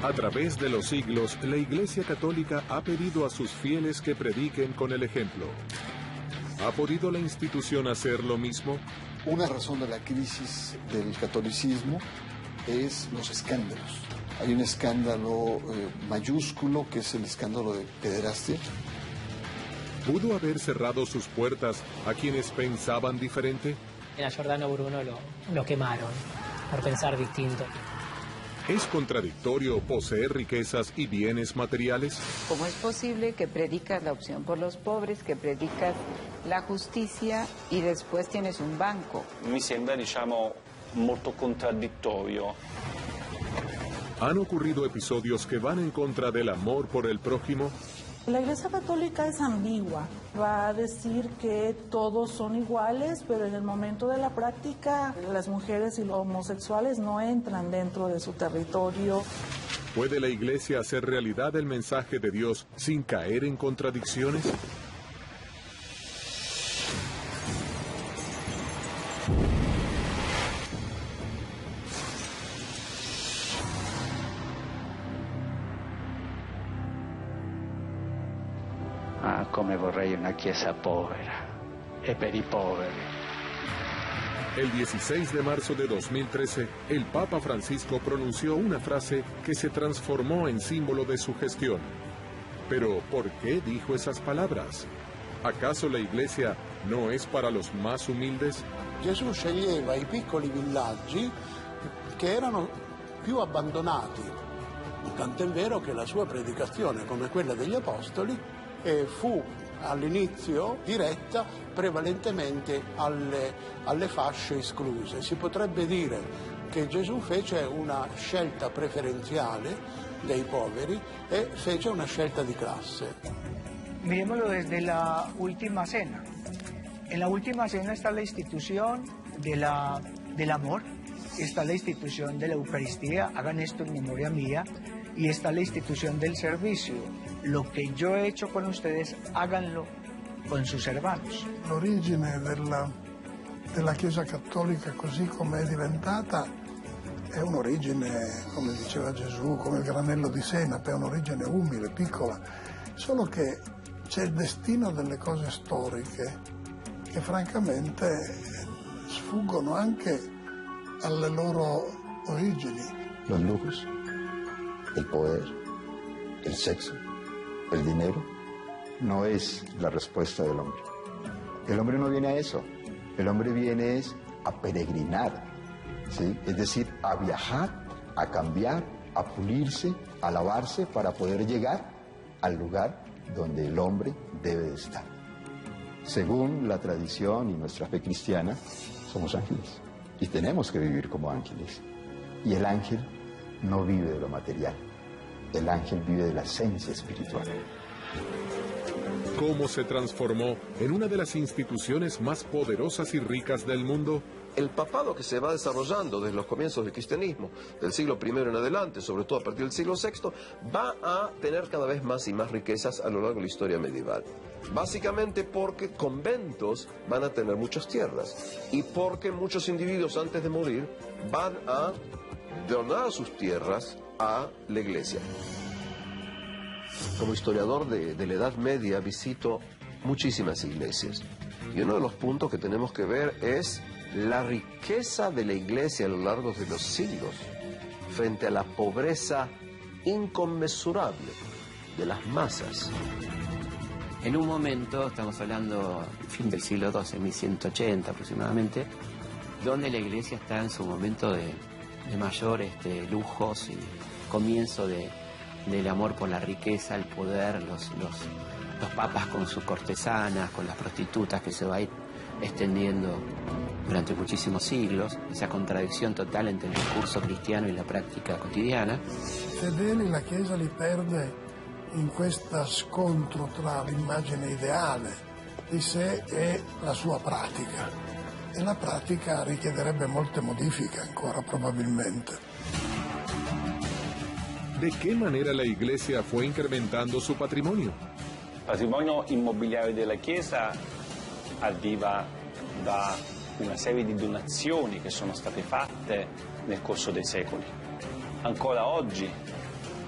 A través de los siglos, la Iglesia Católica ha pedido a sus fieles que prediquen con el ejemplo. ¿Ha podido la institución hacer lo mismo? Una razón de la crisis del catolicismo es los escándalos. Hay un escándalo mayúsculo que es el escándalo de pederastia. ¿Pudo haber cerrado sus puertas a quienes pensaban diferente? A Giordano Bruno lo quemaron por pensar distinto. ¿Es contradictorio poseer riquezas y bienes materiales? ¿Cómo es posible que predicas la opción por los pobres, que predicas la justicia y después tienes un banco? Mi sembra, molto contraddittorio. ¿Han ocurrido episodios que van en contra del amor por el prójimo? La Iglesia Católica es ambigua. Va a decir que todos son iguales, pero en el momento de la práctica, las mujeres y los homosexuales no entran dentro de su territorio. ¿Puede la Iglesia hacer realidad el mensaje de Dios sin caer en contradicciones? Come vorrei una chiesa povera e per i poveri. El 16 de marzo de 2013, el Papa Francisco pronunció una frase que se transformó en símbolo de su gestión. Pero, ¿por qué dijo esas palabras? ¿Acaso la Iglesia no es para los más humildes? Gesù sceglieva i piccoli villaggi che erano più abbandonati. Tant'è vero che la sua predicazione, come quella degli Apostoli, fu all'inizio diretta prevalentemente alle fasce escluse. Si potrebbe dire che Gesù fece una scelta preferenziale dei poveri e fece una scelta di classe. Miremoslo desde la última cena. En la última cena está la institución del amor, está la institución de la Eucaristía, hagan esto en memoria mía, y está la institución del servicio. Lo que yo he hecho con ustedes, háganlo con sus hermanos. L'origine della Chiesa Cattolica così come è diventata è un'origine, come diceva Gesù, come il granello di senape, è un'origine umile, piccola, solo che c'è il destino delle cose storiche che francamente sfuggono anche alle loro origini. Los lujos, el poder, el sexo, el dinero, no es la respuesta del hombre. El hombre no viene a eso. El hombre viene es a peregrinar, ¿sí? Es decir, a viajar, a cambiar, a pulirse, a lavarse para poder llegar al lugar donde el hombre debe de estar. Según la tradición y nuestra fe cristiana, somos ángeles y tenemos que vivir como ángeles. Y el ángel no vive de lo material. El ángel vive de la esencia espiritual. ¿Cómo se transformó en una de las instituciones más poderosas y ricas del mundo? El papado que se va desarrollando desde los comienzos del cristianismo, del siglo I en adelante, sobre todo a partir del siglo VI, va a tener cada vez más y más riquezas a lo largo de la historia medieval. Básicamente porque conventos van a tener muchas tierras y porque muchos individuos antes de morir van a donar sus tierras a la iglesia. Como historiador de la Edad Media visito muchísimas iglesias y uno de los puntos que tenemos que ver es la riqueza de la iglesia a lo largo de los siglos frente a la pobreza inconmensurable de las masas. En un momento, estamos hablando fin del siglo XII, 1180 aproximadamente, donde la iglesia está en su momento de mayor lujos y comienzo del amor por la riqueza, el poder, los papas con sus cortesanas, con las prostitutas que se va a ir extendiendo durante muchísimos siglos, esa contradicción total entre el discurso cristiano y la práctica cotidiana. Fedeli la Chiesa li perde in questo scontro tra l'immagine ideale di sé e la sua pratica. E la pratica richiederebbe molte modifiche ancora probabilmente. ¿De qué manera la Iglesia fue incrementando su patrimonio? Il patrimonio immobiliare della Chiesa arriva da una serie di donazioni che sono state fatte nel corso dei secoli. Ancora oggi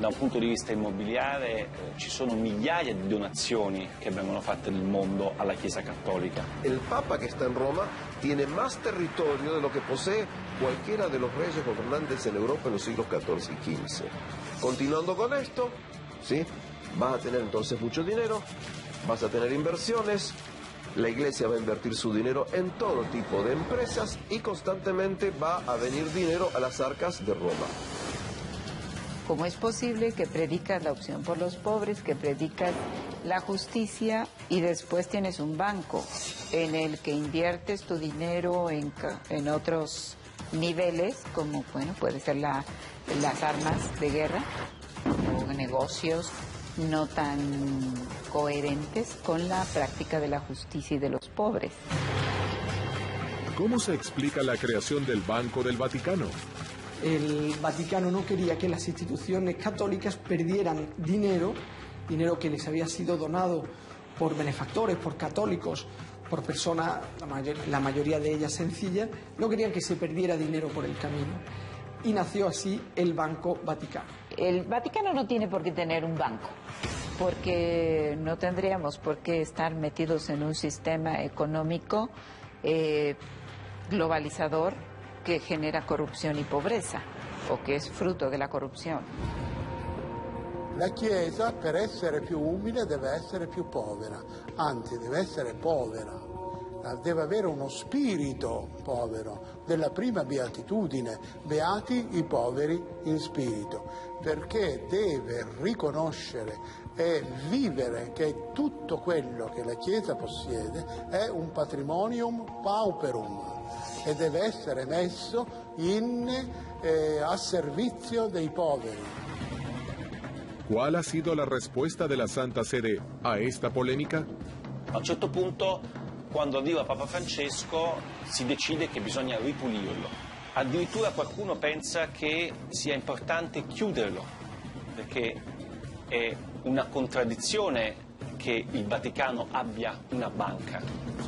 Da un punto di vista immobiliare ci sono migliaia di donazioni che vengono fatte nel mondo alla Chiesa Cattolica. El Papa que está en Roma tiene más territorio de lo que posee cualquiera de los reyes gobernantes en Europa en los siglos XIV y XV. Continuando con esto, ¿sí? Vas a tener entonces mucho dinero, vas a tener inversiones, la Iglesia va a invertir su dinero en todo tipo de empresas y constantemente va a venir dinero a las arcas de Roma. ¿Cómo es posible que predicas la opción por los pobres, que predicas la justicia y después tienes un banco en el que inviertes tu dinero en otros niveles, como bueno, puede ser las armas de guerra o negocios no tan coherentes con la práctica de la justicia y de los pobres? ¿Cómo se explica la creación del Banco del Vaticano? El Vaticano no quería que las instituciones católicas perdieran dinero que les había sido donado por benefactores, por católicos, por personas, la mayoría de ellas sencillas, no querían que se perdiera dinero por el camino. Y nació así el Banco Vaticano. El Vaticano no tiene por qué tener un banco, porque no tendríamos por qué estar metidos en un sistema económico globalizador che genera corruzione e pobrezza o che è frutto della corruzione. La Chiesa, per essere più umile, deve essere più povera, anzi deve essere povera, deve avere uno spirito povero, della prima beatitudine, beati i poveri in spirito, perché deve riconoscere e vivere che tutto quello che la Chiesa possiede è un patrimonium pauperum e deve essere messo a servizio dei poveri. ¿Cuál ha sido la respuesta de la Santa Sede a esta polémica? A un certo punto, quando arriva Papa Francesco, si decide che bisogna ripulirlo. Addirittura qualcuno pensa che sia importante chiuderlo, perché è una contraddizione che il Vaticano abbia una banca.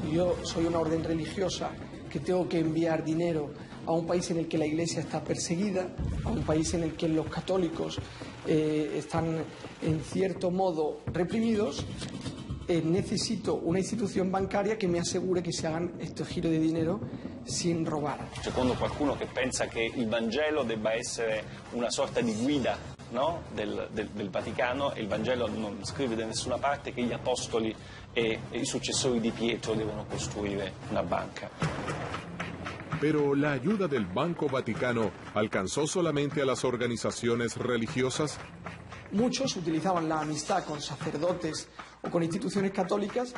Yo soy una orden religiosa que tengo que enviar dinero a un país en el que la Iglesia está perseguida, a un país en el que los católicos están en cierto modo reprimidos, necesito una institución bancaria que me asegure que se hagan estos giros de dinero sin robar. Secondo qualcuno che pensa che il Vangelo debba essere una sorta di guida, no? del Vaticano, e il Vangelo non scrive da nessuna parte che gli apostoli e i successori di Pietro devono costruire una banca. Pero la ayuda del Banco Vaticano alcanzó solamente a las organizaciones religiosas. Muchos utilizaban la amistad con sacerdotes o con instituciones católicas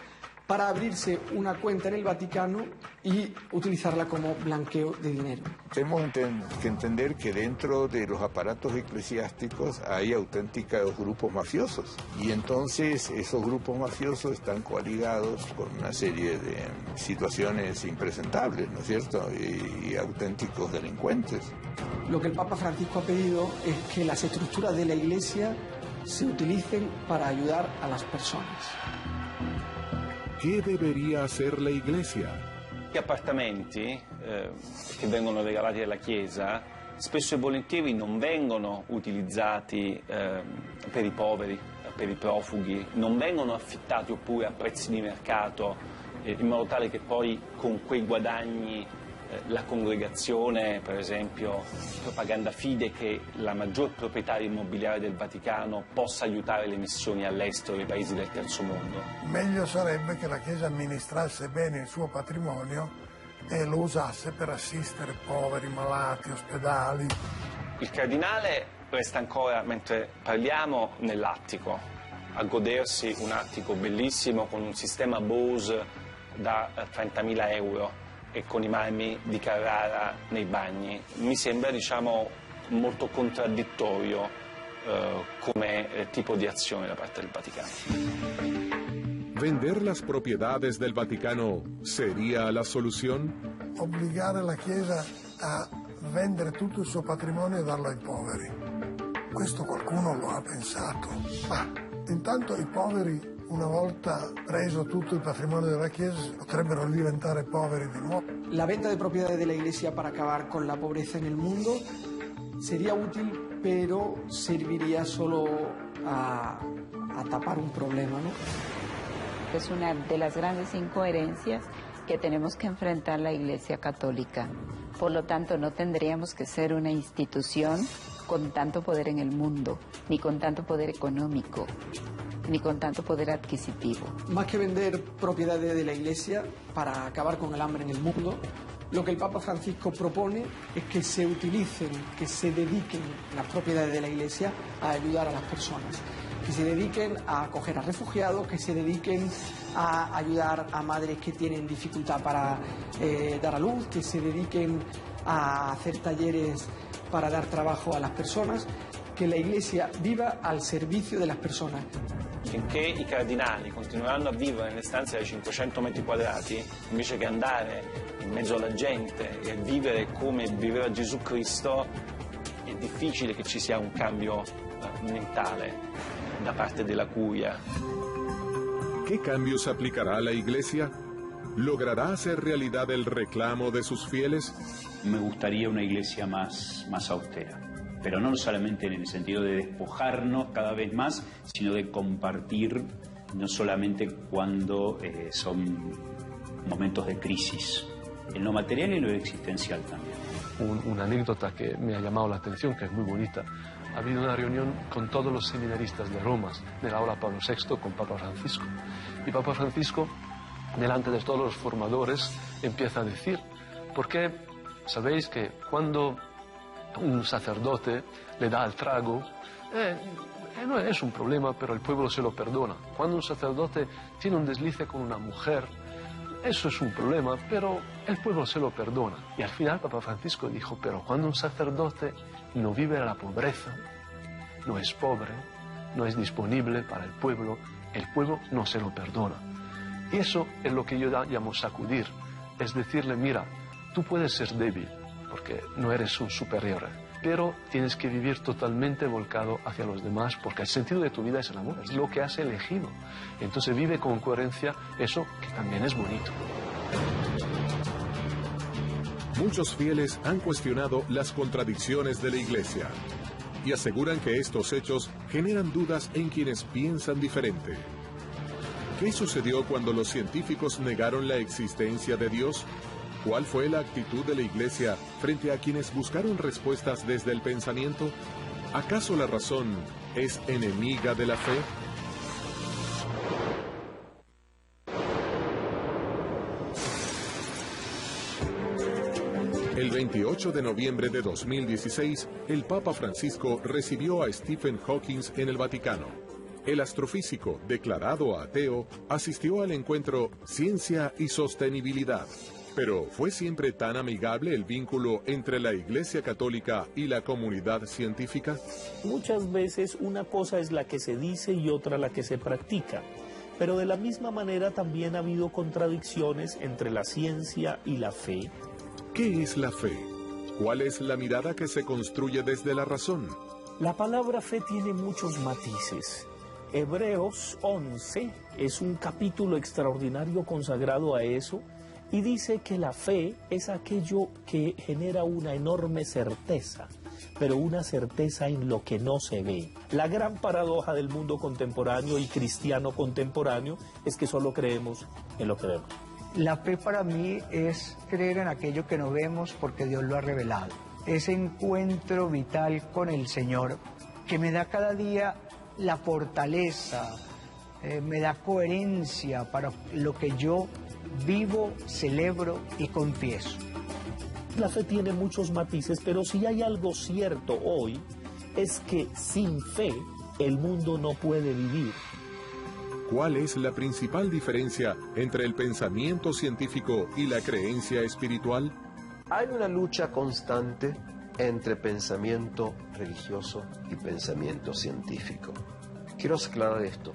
para abrirse una cuenta en el Vaticano y utilizarla como blanqueo de dinero. Tenemos que entender que dentro de los aparatos eclesiásticos hay auténticos grupos mafiosos y entonces esos grupos mafiosos están coaligados con una serie de situaciones impresentables, ¿no es cierto? Y auténticos delincuentes. Lo que el Papa Francisco ha pedido es que las estructuras de la Iglesia se utilicen para ayudar a las personas. ¿Qué debería hacer la Iglesia? Gli appartamenti che vengono regalati alla Chiesa spesso e volentieri non vengono utilizzati per i poveri, per i profughi, non vengono affittati oppure a prezzi di mercato in modo tale che poi con quei guadagni la congregazione, per esempio Propaganda Fide, che è la maggior proprietaria immobiliare del Vaticano, possa aiutare le missioni all'estero, ai paesi del terzo mondo. Meglio sarebbe che la Chiesa amministrasse bene il suo patrimonio e lo usasse per assistere poveri, malati, ospedali. Il cardinale resta ancora, mentre parliamo, nell'attico, a godersi un attico bellissimo con un sistema Bose da 30.000 euro e con i marmi di Carrara nei bagni. Mi sembra, diciamo, molto contraddittorio come tipo di azione da parte del Vaticano. ¿Vender las propiedades del Vaticano sería la solución? Obbligare la Chiesa a vendere tutto il suo patrimonio e darlo ai poveri. Questo qualcuno lo ha pensato. Ma intanto i poveri, una volta preso tutto il patrimonio della Chiesa, potrebbero diventare poveri di nuevo. La venta de propiedades de la Iglesia para acabar con la pobreza en el mundo sería útil, pero serviría solo a tapar un problema, ¿no? Es una de las grandes incoherencias que tenemos que enfrentar la Iglesia Católica. Por lo tanto, no tendríamos que ser una institución con tanto poder en el mundo, ni con tanto poder económico, ni con tanto poder adquisitivo. Más que vender propiedades de la Iglesia para acabar con el hambre en el mundo, lo que el Papa Francisco propone es que se utilicen, que se dediquen las propiedades de la Iglesia a ayudar a las personas, que se dediquen a acoger a refugiados, que se dediquen a ayudar a madres que tienen dificultad para dar a luz, que se dediquen a hacer talleres para dar trabajo a las personas, che la Iglesia viva al servizio delle persone. Finché i cardinali continueranno a vivere nelle stanze da 500 metri quadrati, invece che andare in mezzo alla gente e vivere come viveva Gesù Cristo, è difficile che ci sia un cambio mentale da parte della curia. ¿Qué cambios aplicará la Iglesia? ¿Logrará hacer realidad el reclamo de sus fieles? Me gustaría una iglesia más austera, pero no solamente en el sentido de despojarnos cada vez más, sino de compartir no solamente cuando son momentos de crisis, en lo material y en lo existencial también. Una anécdota que me ha llamado la atención, que es muy bonita. Ha habido una reunión con todos los seminaristas de Roma, de la Aula Pablo VI, con Papa Francisco. Y Papa Francisco, delante de todos los formadores, empieza a decir, porque sabéis que cuando un sacerdote le da el trago, no es un problema, pero el pueblo se lo perdona. Cuando un sacerdote tiene un deslice con una mujer, eso es un problema, pero el pueblo se lo perdona. Y al final Papa Francisco dijo, pero cuando un sacerdote no vive la pobreza, no es pobre, no es disponible para el pueblo no se lo perdona. Y eso es lo que yo llamo sacudir, es decirle, mira, tú puedes ser débil, porque no eres un superior, pero tienes que vivir totalmente volcado hacia los demás, porque el sentido de tu vida es el amor, es lo que has elegido. Entonces vive con coherencia eso que también es bonito. Muchos fieles han cuestionado las contradicciones de la Iglesia y aseguran que estos hechos generan dudas en quienes piensan diferente. ¿Qué sucedió cuando los científicos negaron la existencia de Dios? ¿Cuál fue la actitud de la Iglesia frente a quienes buscaron respuestas desde el pensamiento? ¿Acaso la razón es enemiga de la fe? El 28 de noviembre de 2016, el Papa Francisco recibió a Stephen Hawking en el Vaticano. El astrofísico, declarado ateo, asistió al encuentro Ciencia y Sostenibilidad. Pero ¿fue siempre tan amigable el vínculo entre la Iglesia Católica y la comunidad científica? Muchas veces una cosa es la que se dice y otra la que se practica. Pero de la misma manera también ha habido contradicciones entre la ciencia y la fe. ¿Qué es la fe? ¿Cuál es la mirada que se construye desde la razón? La palabra fe tiene muchos matices. Hebreos 11 es un capítulo extraordinario consagrado a eso y dice que la fe es aquello que genera una enorme certeza, pero una certeza en lo que no se ve. La gran paradoja del mundo contemporáneo y cristiano contemporáneo es que solo creemos en lo que vemos. La fe para mí es creer en aquello que no vemos porque Dios lo ha revelado. Ese encuentro vital con el Señor que me da cada día la fortaleza, me da coherencia para lo que yo vivo, celebro y confieso. La fe tiene muchos matices, pero si hay algo cierto hoy, es que sin fe el mundo no puede vivir. ¿Cuál es la principal diferencia entre el pensamiento científico y la creencia espiritual? Hay una lucha constante entre pensamiento religioso y pensamiento científico. Quiero aclarar esto.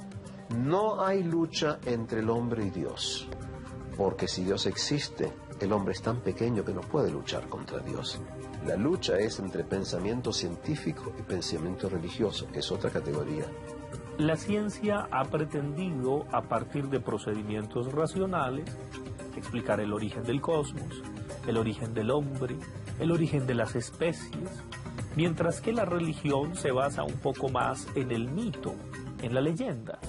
No hay lucha entre el hombre y Dios, porque si Dios existe, el hombre es tan pequeño que no puede luchar contra Dios. La lucha es entre pensamiento científico y pensamiento religioso, que es otra categoría. La ciencia ha pretendido, a partir de procedimientos racionales, explicar el origen del cosmos, el origen del hombre, el origen de las especies, mientras que la religión se basa un poco más en el mito, en la leyenda.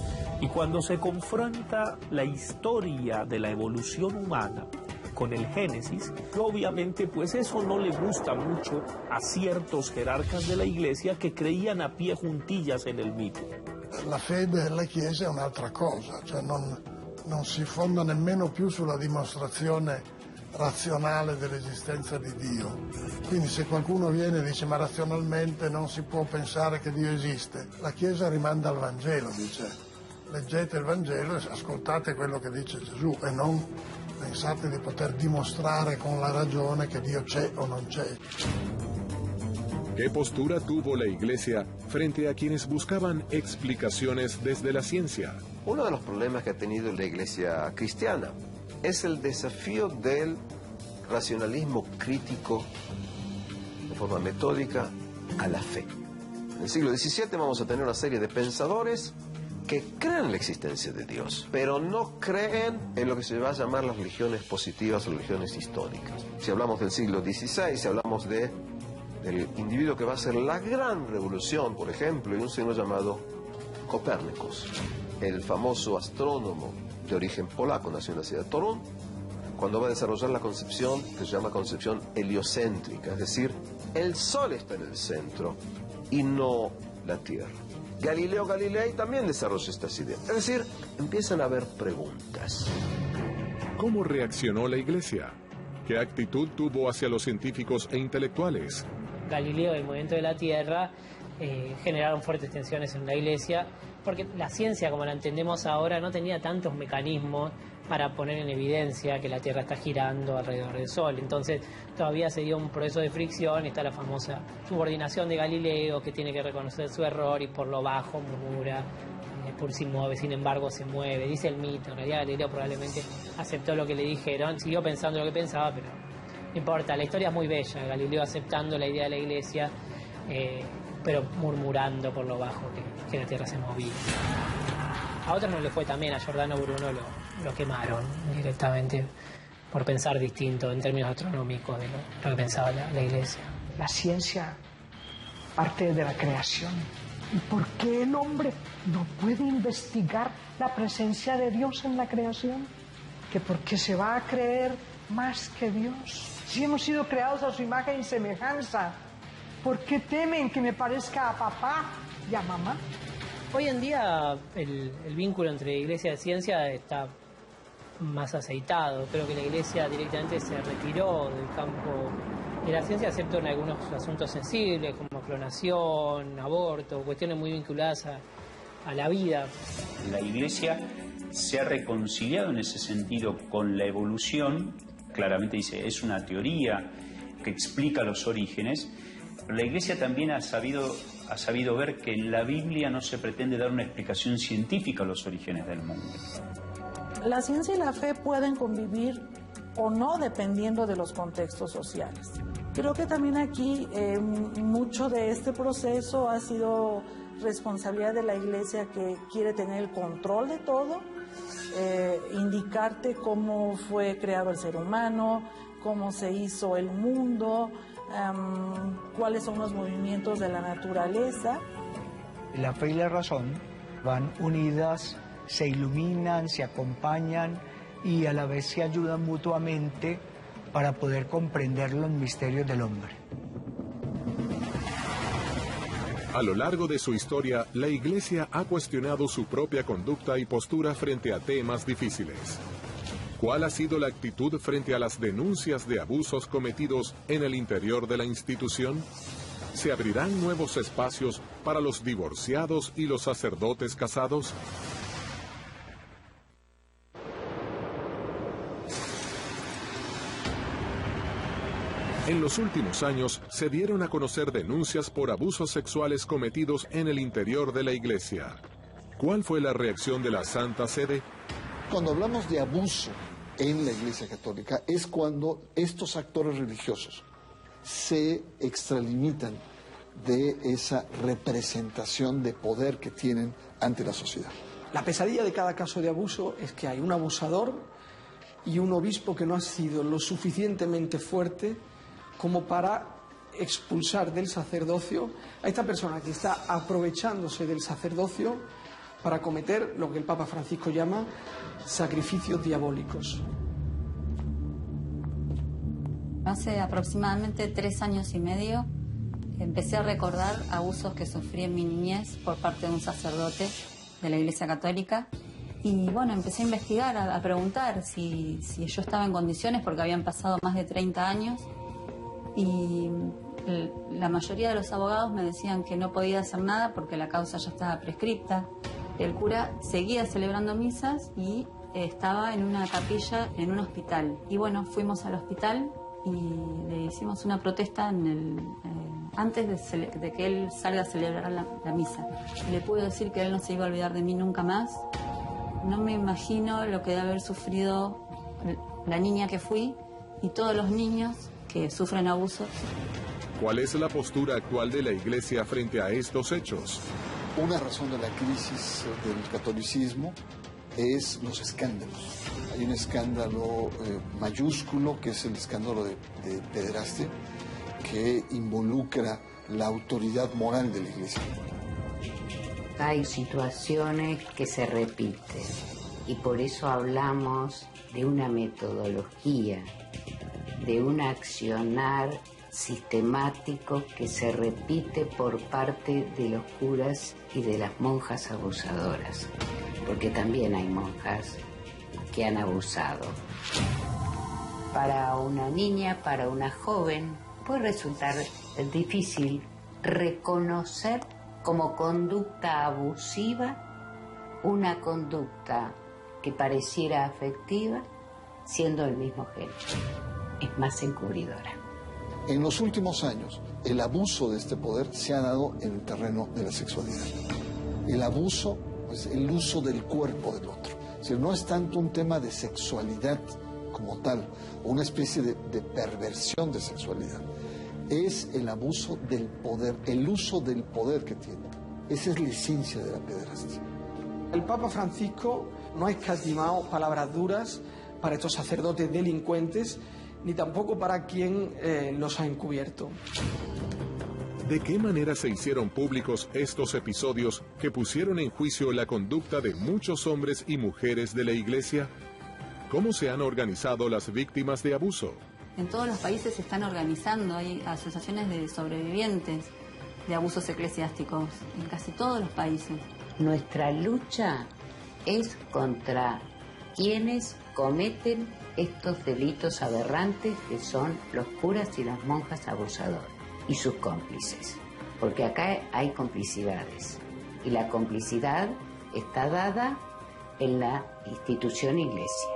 Y cuando se confronta la historia de la evolución humana con el Génesis, obviamente pues eso no le gusta mucho a ciertos jerarcas de la Iglesia che creían a pie juntillas en el mito. La fede della Chiesa è un'altra cosa, cioè non si fonda nemmeno più sulla dimostrazione razionale dell'esistenza di Dio. Quindi se qualcuno viene e dice ma razionalmente non si può pensare che Dio esiste, la Chiesa rimanda al Vangelo, dice leggete il Vangelo e ascoltate quello che dice Gesù e non pensate di poter dimostrare con la ragione che Dio c'è o non c'è. ¿Qué postura tuvo la Iglesia frente a quienes buscaban explicaciones desde la ciencia? Uno de los problemas que ha tenido la Iglesia cristiana es el desafío del racionalismo crítico de forma metódica a la fe. En el siglo XVII vamos a tener una serie de pensadores que creen en la existencia de Dios, pero no creen en lo que se va a llamar las religiones positivas o religiones históricas. Si hablamos del siglo XVI, si hablamos del individuo que va a hacer la gran revolución, por ejemplo, y un señor llamado Copérnicus, el famoso astrónomo de origen polaco, nació en la ciudad de Torún, cuando va a desarrollar la concepción que se llama concepción heliocéntrica, es decir, el Sol está en el centro y no la Tierra. Galileo Galilei también desarrolla estas ideas. Es decir, empiezan a haber preguntas. ¿Cómo reaccionó la Iglesia? ¿Qué actitud tuvo hacia los científicos e intelectuales? Galileo y el movimiento de la Tierra generaron fuertes tensiones en la Iglesia, porque la ciencia, como la entendemos ahora, no tenía tantos mecanismos para poner en evidencia que la Tierra está girando alrededor del Sol. Entonces todavía se dio un proceso de fricción, está la famosa subordinación de Galileo, que tiene que reconocer su error y por lo bajo murmura, por si mueve, sin embargo se mueve, dice el mito. En realidad Galileo probablemente aceptó lo que le dijeron, siguió pensando lo que pensaba, pero no importa, la historia es muy bella, Galileo aceptando la idea de la Iglesia, pero murmurando por lo bajo que la Tierra se movía. A otros no le fue también, a Giordano Bruno lo quemaron directamente por pensar distinto en términos astronómicos de lo que pensaba la Iglesia. La ciencia parte de la creación. ¿Y por qué el hombre no puede investigar la presencia de Dios en la creación? ¿Que porque se va a creer más que Dios? Si hemos sido creados a su imagen y semejanza, ¿por qué temen que me parezca a papá y a mamá? Hoy en día el vínculo entre iglesia y ciencia está más aceitado. Creo que la Iglesia directamente se retiró del campo de la ciencia, excepto en algunos asuntos sensibles como clonación, aborto, cuestiones muy vinculadas a la vida. La Iglesia se ha reconciliado en ese sentido con la evolución. Claramente dice, es una teoría que explica los orígenes. Pero la Iglesia también ha sabido ver que en la Biblia no se pretende dar una explicación científica a los orígenes del mundo. La ciencia y la fe pueden convivir o no dependiendo de los contextos sociales. Creo que también aquí mucho de este proceso ha sido responsabilidad de la Iglesia, que quiere tener el control de todo, indicarte cómo fue creado el ser humano, cómo se hizo el mundo, cuáles son los movimientos de la naturaleza. La fe y la razón van unidas, se iluminan, se acompañan y a la vez se ayudan mutuamente para poder comprender los misterios del hombre. A lo largo de su historia, la Iglesia ha cuestionado su propia conducta y postura frente a temas difíciles. ¿Cuál ha sido la actitud frente a las denuncias de abusos cometidos en el interior de la institución? ¿Se abrirán nuevos espacios para los divorciados y los sacerdotes casados? En los últimos años se dieron a conocer denuncias por abusos sexuales cometidos en el interior de la Iglesia. ¿Cuál fue la reacción de la Santa Sede? Cuando hablamos de abuso en la Iglesia Católica es cuando estos actores religiosos se extralimitan de esa representación de poder que tienen ante la sociedad. La pesadilla de cada caso de abuso es que hay un abusador y un obispo que no ha sido lo suficientemente fuerte como para expulsar del sacerdocio a esta persona que está aprovechándose del sacerdocio para cometer lo que el Papa Francisco llama sacrificios diabólicos. Hace aproximadamente 3 años y medio empecé a recordar abusos que sufrí en mi niñez por parte de un sacerdote de la Iglesia Católica. Y bueno, empecé a investigar, a preguntar si yo estaba en condiciones, porque habían pasado más de 30 años. Y la mayoría de los abogados me decían que no podía hacer nada porque la causa ya estaba prescripta. El cura seguía celebrando misas y estaba en una capilla en un hospital. Y bueno, fuimos al hospital y le hicimos una protesta antes de que él salga a celebrar la misa. Le pude decir que él no se iba a olvidar de mí nunca más. No me imagino lo que debe haber sufrido la niña que fui y todos los niños que sufren abusos. ¿Cuál es la postura actual de la Iglesia frente a estos hechos? Una razón de la crisis del catolicismo es los escándalos. Hay un escándalo mayúsculo, que es el escándalo de pederastia, que involucra la autoridad moral de la Iglesia. Hay situaciones que se repiten y por eso hablamos de una metodología, de un accionar sistemático que se repite por parte de los curas y de las monjas abusadoras, porque también hay monjas que han abusado. Para una niña, para una joven, puede resultar difícil reconocer como conducta abusiva una conducta que pareciera afectiva siendo el mismo género. Es más encubridora. En los últimos años, el abuso de este poder se ha dado en el terreno de la sexualidad. El abuso es el uso del cuerpo del otro. Es decir, no es tanto un tema de sexualidad como tal, o una especie de perversión de sexualidad. Es el abuso del poder, el uso del poder que tiene. Esa es la esencia de la pederastia. El Papa Francisco no ha escatimado palabras duras para estos sacerdotes delincuentes, ni tampoco para quien los ha encubierto. ¿De qué manera se hicieron públicos estos episodios que pusieron en juicio la conducta de muchos hombres y mujeres de la Iglesia? ¿Cómo se han organizado las víctimas de abuso? En todos los países se están organizando, hay asociaciones de sobrevivientes de abusos eclesiásticos, en casi todos los países. Nuestra lucha es contra quienes cometen estos delitos aberrantes que son los curas y las monjas abusadoras y sus cómplices, porque acá hay complicidades y la complicidad está dada en la institución Iglesia.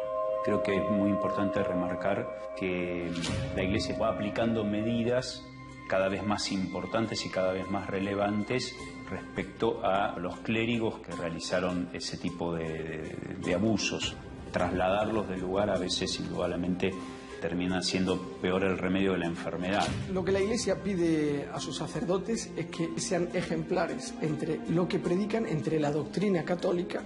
Creo que es muy importante remarcar que la Iglesia va aplicando medidas cada vez más importantes y cada vez más relevantes respecto a los clérigos que realizaron ese tipo de abusos. Trasladarlos del lugar a veces indudablemente termina siendo peor el remedio de la enfermedad. Lo que la Iglesia pide a sus sacerdotes es que sean ejemplares entre lo que predican, entre la doctrina católica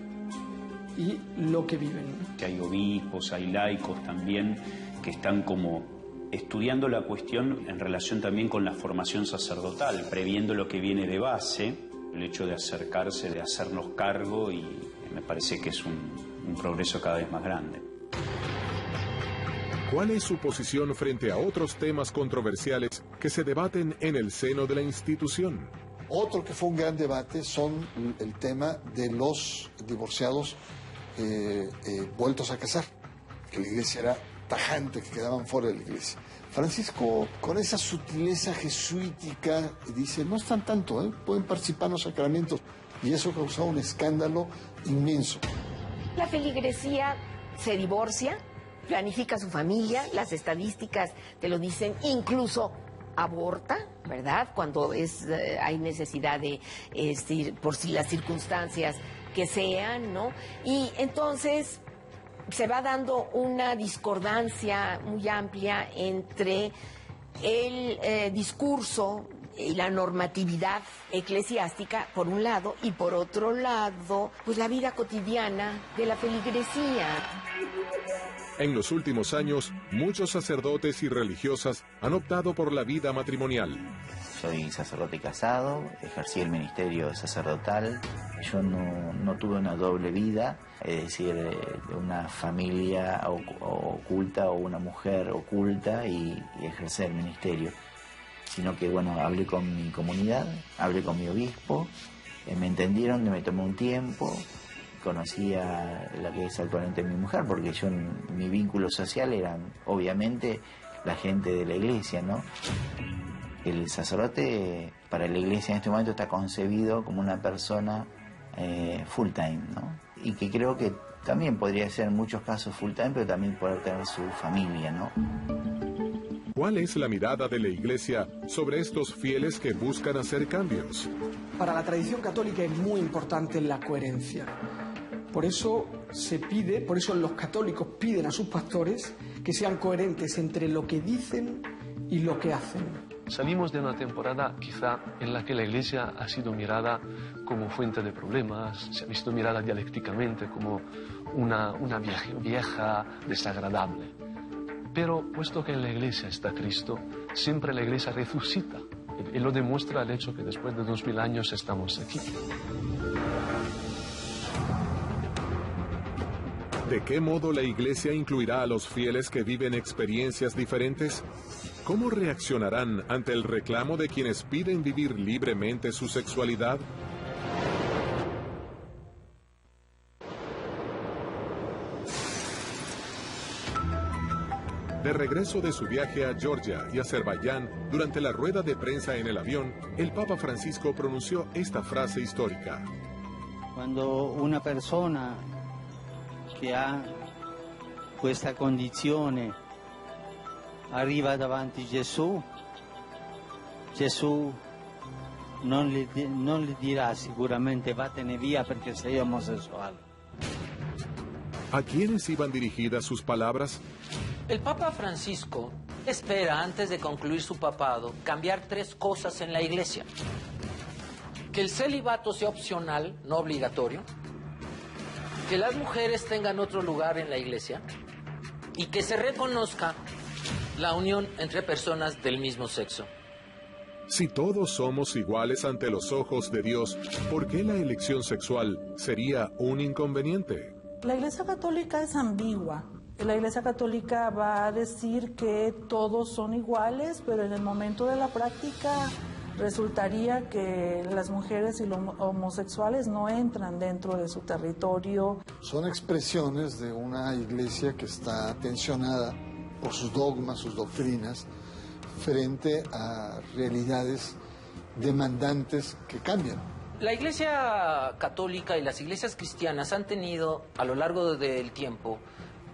y lo que viven. Hay obispos, hay laicos también que están como estudiando la cuestión en relación también con la formación sacerdotal, previendo lo que viene de base, el hecho de acercarse, de hacernos cargo, y me parece que es un progreso cada vez más grande. ¿Cuál es su posición frente a otros temas controversiales que se debaten en el seno de la institución? Otro que fue un gran debate son el tema de los divorciados vueltos a casar, que la Iglesia era tajante, que quedaban fuera de la Iglesia. Francisco, con esa sutileza jesuítica, dice, no están tanto, pueden participar en los sacramentos, y eso causó un escándalo inmenso. La feligresía se divorcia, planifica su familia, las estadísticas te lo dicen, incluso aborta, ¿verdad? Cuando hay necesidad de, por si las circunstancias que sean, ¿no? Y entonces se va dando una discordancia muy amplia entre el discurso y la normatividad eclesiástica, por un lado, y por otro lado, pues la vida cotidiana de la feligresía. En los últimos años, muchos sacerdotes y religiosas han optado por la vida matrimonial. Soy sacerdote casado, ejercí el ministerio sacerdotal. Yo no tuve una doble vida, es decir, de una familia oculta o una mujer oculta y ejercer el ministerio. Sino que, bueno, hablé con mi comunidad, hablé con mi obispo, me entendieron, me tomé un tiempo. Conocí a la que es actualmente mi mujer, porque mi vínculo social eran, obviamente, la gente de la iglesia, ¿no? El sacerdote para la iglesia en este momento está concebido como una persona full time, ¿no? Y que creo que también podría ser en muchos casos full time, pero también poder tener su familia, ¿no? ¿Cuál es la mirada de la Iglesia sobre estos fieles que buscan hacer cambios? Para la tradición católica es muy importante la coherencia. Por eso los católicos piden a sus pastores que sean coherentes entre lo que dicen y lo que hacen. Salimos de una temporada quizá en la que la Iglesia ha sido mirada como fuente de problemas, se ha visto mirada dialécticamente como una vieja desagradable. Pero puesto que en la Iglesia está Cristo, siempre la Iglesia resucita y lo demuestra el hecho que después de 2000 años estamos aquí. ¿De qué modo la Iglesia incluirá a los fieles que viven experiencias diferentes? ¿Cómo reaccionarán ante el reclamo de quienes piden vivir libremente su sexualidad? De regreso de su viaje a Georgia y Azerbaiyán, durante la rueda de prensa en el avión, el Papa Francisco pronunció esta frase histórica. Cuando una persona che ha questa condizione arriva davanti Gesù, Gesù non le dirà sicuramente vattene via perché sei omosessuale. ¿A quiénes iban dirigidas sus palabras? El Papa Francisco espera, antes de concluir su papado, cambiar 3 cosas en la Iglesia. Que el celibato sea opcional, no obligatorio. Que las mujeres tengan otro lugar en la Iglesia. Y que se reconozca la unión entre personas del mismo sexo. Si todos somos iguales ante los ojos de Dios, ¿por qué la elección sexual sería un inconveniente? La Iglesia Católica es ambigua. La Iglesia Católica va a decir que todos son iguales, pero en el momento de la práctica resultaría que las mujeres y los homosexuales no entran dentro de su territorio. Son expresiones de una iglesia que está tensionada por sus dogmas, sus doctrinas, frente a realidades demandantes que cambian. La Iglesia Católica y las iglesias cristianas han tenido a lo largo del tiempo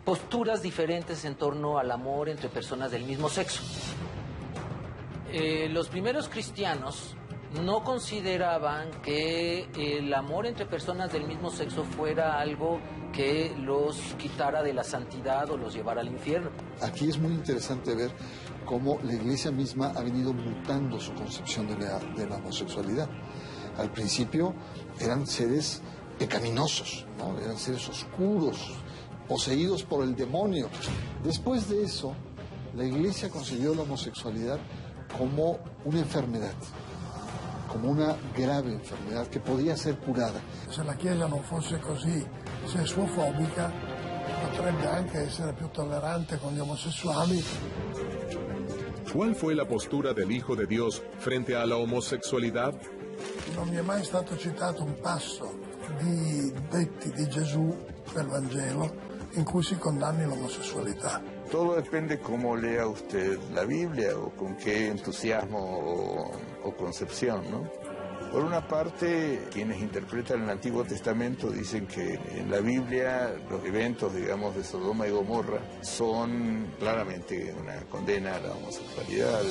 posturas diferentes en torno al amor entre personas del mismo sexo. Los primeros cristianos no consideraban que el amor entre personas del mismo sexo fuera algo que los quitara de la santidad o los llevara al infierno. Aquí es muy interesante ver cómo la iglesia misma ha venido mutando su concepción de la homosexualidad. Al principio eran seres pecaminosos, ¿no? Eran seres oscuros, poseídos por el demonio. Después de eso, la iglesia consideró la homosexualidad como una enfermedad, come una grave enfermedad che podía ser curata. Se la Chiesa non fosse così sessuofobica, potrebbe anche essere più tollerante con gli omosessuali. ¿Cuál fue la postura del Hijo de Dios frente a la homosexualidad? Non mi è mai stato citato un passo di detti di Gesù del Vangelo in cui si condanni l'omosessualità. Todo depende cómo lea usted la Biblia o con qué entusiasmo o concepción, ¿no? Por una parte, quienes interpretan el Antiguo Testamento dicen que en la Biblia los eventos, digamos, de Sodoma y Gomorra son claramente una condena a la homosexualidad.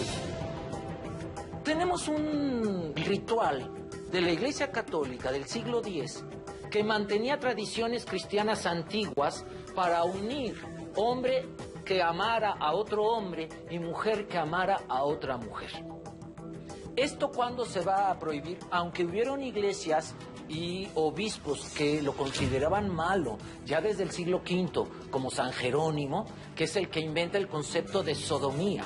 Tenemos un ritual de la Iglesia Católica del siglo X que mantenía tradiciones cristianas antiguas para unir hombre que amara a otro hombre y mujer que amara a otra mujer. ¿Esto cuándo se va a prohibir? Aunque hubieron iglesias y obispos que lo consideraban malo ya desde el siglo V, como San Jerónimo, que es el que inventa el concepto de sodomía.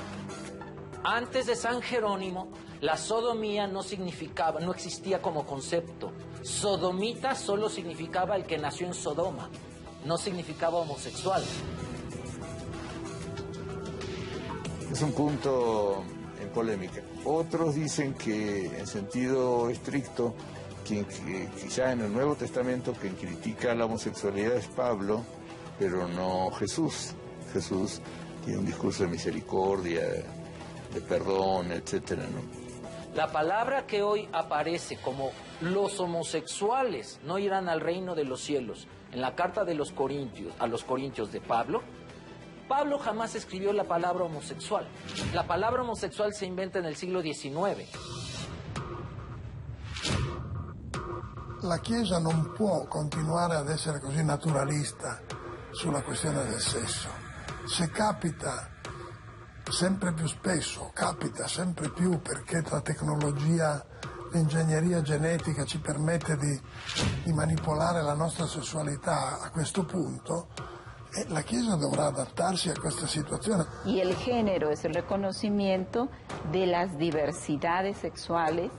Antes de San Jerónimo, la sodomía no existía como concepto. Sodomita solo significaba el que nació en Sodoma, no significaba homosexual. Es un punto en polémica. Otros dicen que en sentido estricto, que quizá en el Nuevo Testamento quien critica la homosexualidad es Pablo, pero no Jesús. Jesús tiene un discurso de misericordia, de perdón, etcétera, ¿no? La palabra que hoy aparece como los homosexuales no irán al reino de los cielos, en la carta de los Corintios, a los Corintios de Pablo, Pablo jamás escribió la palabra homosexual. La palabra homosexual se inventa en el siglo XIX. La Chiesa non può continuare ad essere così naturalista sulla questione del sesso. Se capita sempre più spesso, capita sempre più perché la tecnologia, l'ingegneria genetica ci permette di manipolare la nostra sessualità a questo punto, la Chiesa dovrà adaptarse a questa situazione. Y el género es el reconocimiento de las diversidades sexuales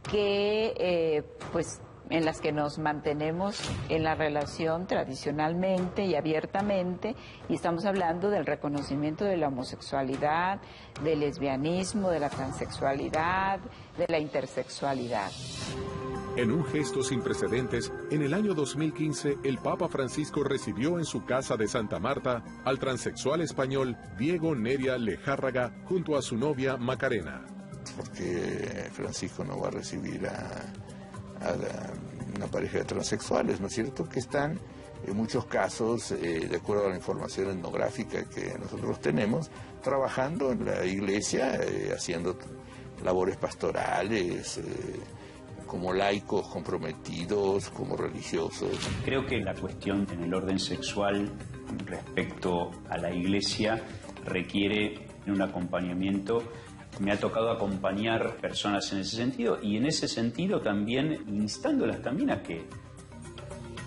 que, pues, en las que nos mantenemos en la relación tradicionalmente y abiertamente, y estamos hablando del reconocimiento de la homosexualidad, del lesbianismo, de la transexualidad, de la intersexualidad. En un gesto sin precedentes, en el año 2015, el Papa Francisco recibió en su casa de Santa Marta al transexual español Diego Neria Lejárraga junto a su novia Macarena. Porque Francisco no va a recibir a una pareja de transexuales, ¿no es cierto?, que están en muchos casos, de acuerdo a la información etnográfica que nosotros tenemos, trabajando en la iglesia, haciendo labores pastorales, como laicos comprometidos, como religiosos. Creo que la cuestión en el orden sexual respecto a la iglesia requiere un acompañamiento. Me ha tocado acompañar personas en ese sentido y en ese sentido también instándolas también a que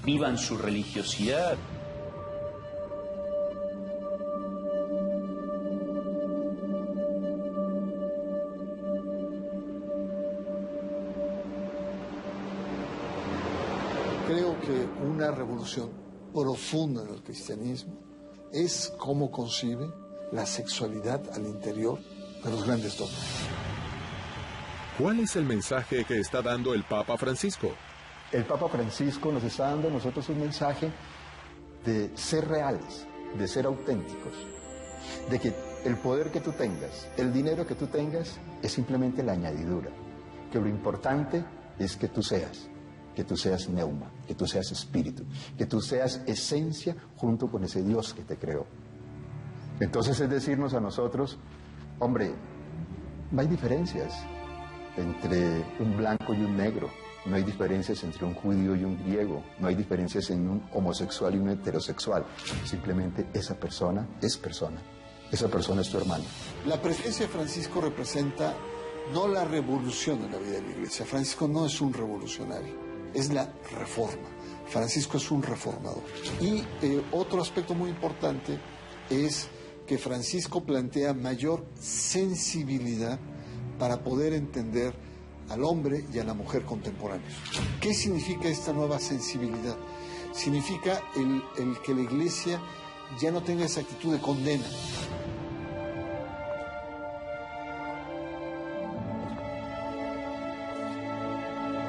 vivan su religiosidad. Creo que una revolución profunda en el cristianismo es cómo concibe la sexualidad al interior de los grandes dogmas. ¿Cuál es el mensaje que está dando el Papa Francisco? El Papa Francisco nos está dando a nosotros un mensaje de ser reales, de ser auténticos, de que el poder que tú tengas, el dinero que tú tengas, es simplemente la añadidura, que lo importante es que tú seas neuma, que tú seas espíritu, que tú seas esencia junto con ese Dios que te creó. Entonces es decirnos a nosotros, hombre, no hay diferencias entre un blanco y un negro, no hay diferencias entre un judío y un griego, no hay diferencias en un homosexual y un heterosexual, simplemente esa persona es tu hermano. La presencia de Francisco representa no la revolución en la vida de la Iglesia. Francisco no es un revolucionario, es la reforma. Francisco es un reformador. Y otro aspecto muy importante es que Francisco plantea mayor sensibilidad para poder entender al hombre y a la mujer contemporáneos. ¿Qué significa esta nueva sensibilidad? Significa el que la Iglesia ya no tenga esa actitud de condena.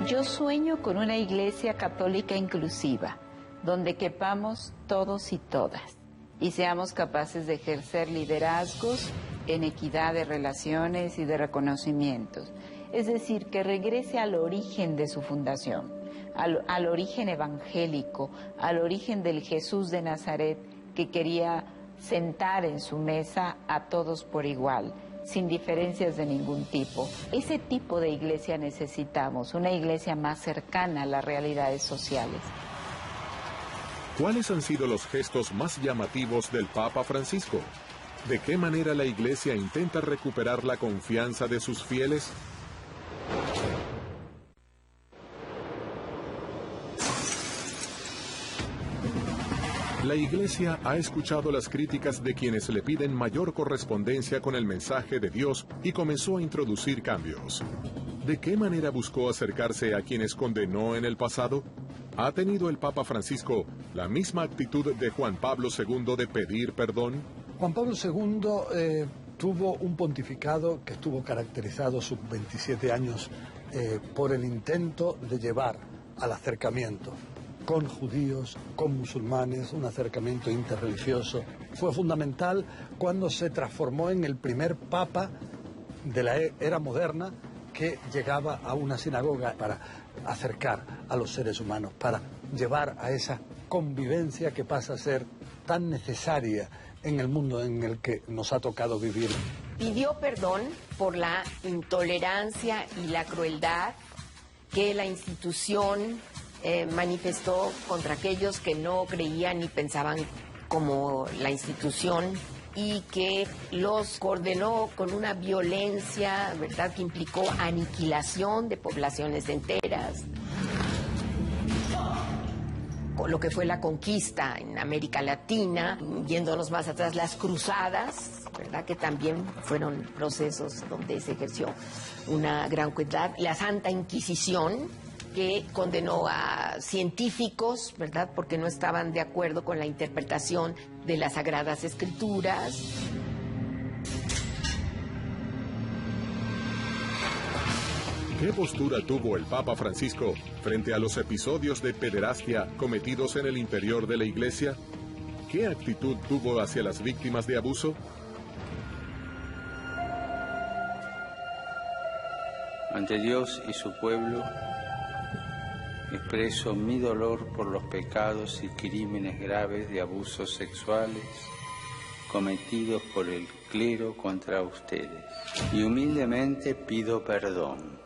Yo sueño con una iglesia católica inclusiva, donde quepamos todos y todas, y seamos capaces de ejercer liderazgos en equidad de relaciones y de reconocimientos. Es decir, que regrese al origen de su fundación, al origen evangélico, al origen del Jesús de Nazaret, que quería sentar en su mesa a todos por igual, sin diferencias de ningún tipo. Ese tipo de iglesia necesitamos, una iglesia más cercana a las realidades sociales. ¿Cuáles han sido los gestos más llamativos del Papa Francisco? ¿De qué manera la Iglesia intenta recuperar la confianza de sus fieles? La Iglesia ha escuchado las críticas de quienes le piden mayor correspondencia con el mensaje de Dios y comenzó a introducir cambios. ¿De qué manera buscó acercarse a quienes condenó en el pasado? ¿Ha tenido el Papa Francisco la misma actitud de Juan Pablo II de pedir perdón? Juan Pablo II tuvo un pontificado que estuvo caracterizado sus 27 años por el intento de llevar al acercamiento con judíos, con musulmanes, un acercamiento interreligioso. Fue fundamental cuando se transformó en el primer papa de la era moderna que llegaba a una sinagoga para acercar a los seres humanos, para llevar a esa convivencia que pasa a ser tan necesaria en el mundo en el que nos ha tocado vivir. Pidió perdón por la intolerancia y la crueldad que la institución manifestó contra aquellos que no creían ni pensaban como la institución y que los condenó con una violencia, ¿verdad?, que implicó aniquilación de poblaciones enteras. Lo que fue la conquista en América Latina, yéndonos más atrás, las cruzadas, ¿verdad?, que también fueron procesos donde se ejerció una gran crueldad. La Santa Inquisición, que condenó a científicos, ¿verdad?, porque no estaban de acuerdo con la interpretación de las Sagradas Escrituras. ¿Qué postura tuvo el Papa Francisco frente a los episodios de pederastia cometidos en el interior de la Iglesia? ¿Qué actitud tuvo hacia las víctimas de abuso? Ante Dios y su pueblo, expreso mi dolor por los pecados y crímenes graves de abusos sexuales cometidos por el clero contra ustedes. Y humildemente pido perdón.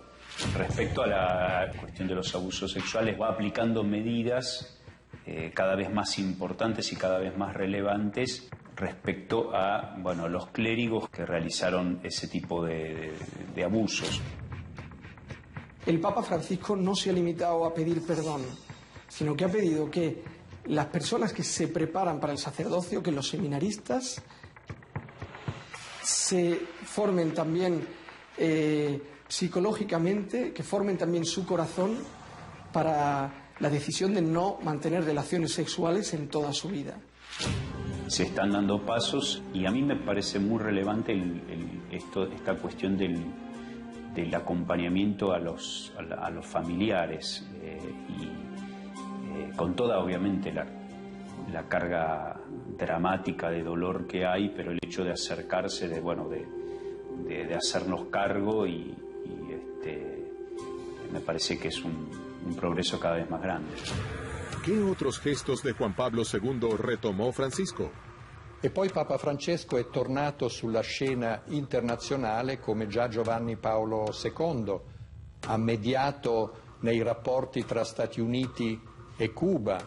Respecto a la cuestión de los abusos sexuales, va aplicando medidas cada vez más importantes y cada vez más relevantes respecto a, bueno, los clérigos que realizaron ese tipo de abusos. El Papa Francisco no se ha limitado a pedir perdón, sino que ha pedido que las personas que se preparan para el sacerdocio, que los seminaristas, se formen también psicológicamente, que formen también su corazón para la decisión de no mantener relaciones sexuales en toda su vida. Se están dando pasos y a mí me parece muy relevante esta cuestión del acompañamiento a los familiares y con toda obviamente la carga dramática de dolor que hay, pero el hecho de acercarse, de hacernos cargo y me parece que es un progreso cada vez más grande. ¿Qué otros gestos de Juan Pablo II retomó Francisco? E poi Papa Francesco è tornato sulla scena internazionale come già Giovanni Paolo II, ha mediato nei rapporti tra Stati Uniti e Cuba,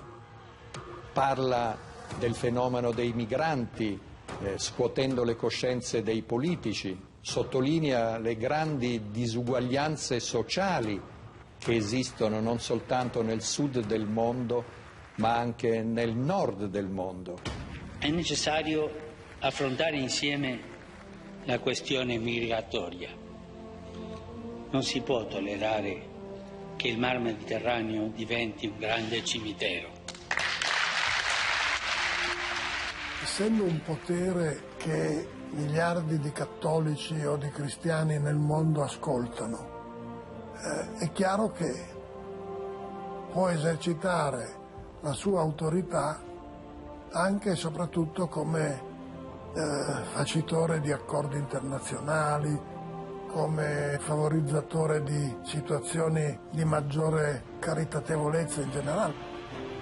parla del fenomeno dei migranti, scuotendo le coscienze dei politici, sottolinea le grandi disuguaglianze sociali che esistono non soltanto nel sud del mondo, ma anche nel nord del mondo. È necessario affrontare insieme la questione migratoria. Non si può tollerare che il Mar Mediterraneo diventi un grande cimitero. Essendo un potere che miliardi di cattolici o di cristiani nel mondo ascoltano, è chiaro che può esercitare la sua autorità anche e soprattutto come facitore di accordi internazionali, come favorizzatore di situazioni di maggiore caritatevolezza in generale.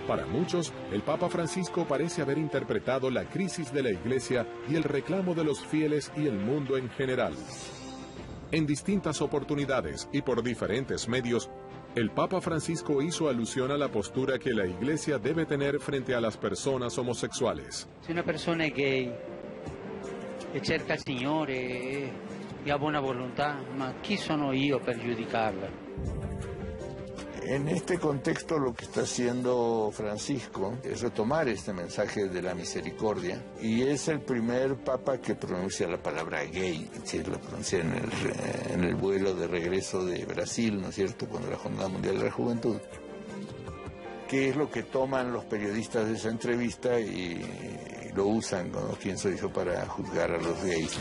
Para muchos, el Papa Francisco parece haber interpretado la crisis de la Iglesia y el reclamo de los fieles y el mundo en general. En distintas oportunidades y por diferentes medios, el Papa Francisco hizo alusión a la postura que la Iglesia debe tener frente a las personas homosexuales. Se una persona è gay e cerca il Signore e ha buona volontà, ma chi sono io per giudicarla? En este contexto lo que está haciendo Francisco es retomar este mensaje de la misericordia, y es el primer papa que pronuncia la palabra gay, es decir, la pronuncia en el vuelo de regreso de Brasil, ¿no es cierto?, cuando la Jornada Mundial de la Juventud. ¿Qué es lo que toman los periodistas de esa entrevista y lo usan, ¿no? ¿Quién soy yo para juzgar a los gays?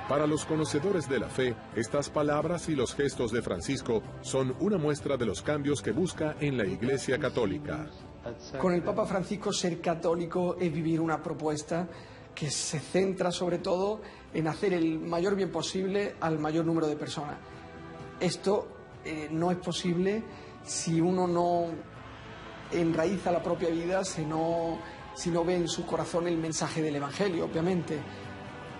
Para los conocedores de la fe, estas palabras y los gestos de Francisco son una muestra de los cambios que busca en la Iglesia Católica. Con el Papa Francisco, ser católico es vivir una propuesta que se centra sobre todo en hacer el mayor bien posible al mayor número de personas. Esto no es posible si uno no enraiza la propia vida, si no ve en su corazón el mensaje del Evangelio, obviamente.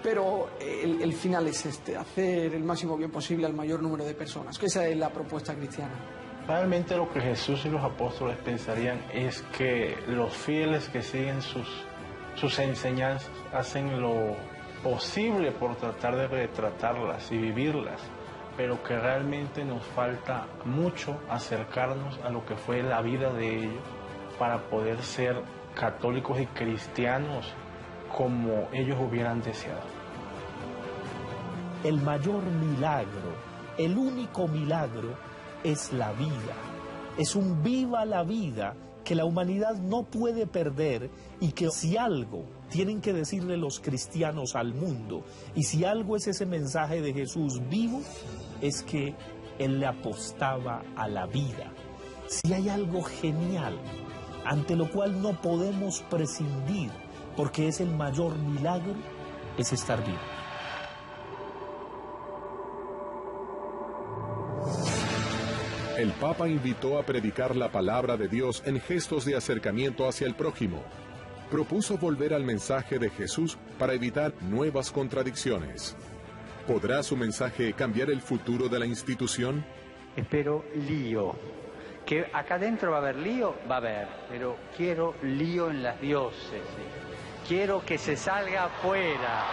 Pero el final es este, hacer el máximo bien posible al mayor número de personas. Esa es la propuesta cristiana. Realmente lo que Jesús y los apóstoles pensarían es que los fieles que siguen sus enseñanzas hacen lo posible por tratar de retratarlas y vivirlas, pero que realmente nos falta mucho acercarnos a lo que fue la vida de ellos para poder ser católicos y cristianos como ellos hubieran deseado. El mayor milagro, el único milagro, es la vida. Es un viva la vida que la humanidad no puede perder, y que si algo tienen que decirle los cristianos al mundo, y si algo es ese mensaje de Jesús vivo, es que Él le apostaba a la vida. Si hay algo genial, ante lo cual no podemos prescindir, porque es el mayor milagro, es estar vivo. El Papa invitó a predicar la palabra de Dios en gestos de acercamiento hacia el prójimo. Propuso volver al mensaje de Jesús para evitar nuevas contradicciones. ¿Podrá su mensaje cambiar el futuro de la institución? Espero lío. Que acá adentro va a haber lío, va a haber, pero quiero lío en las diócesis. Quiero que se salga afuera.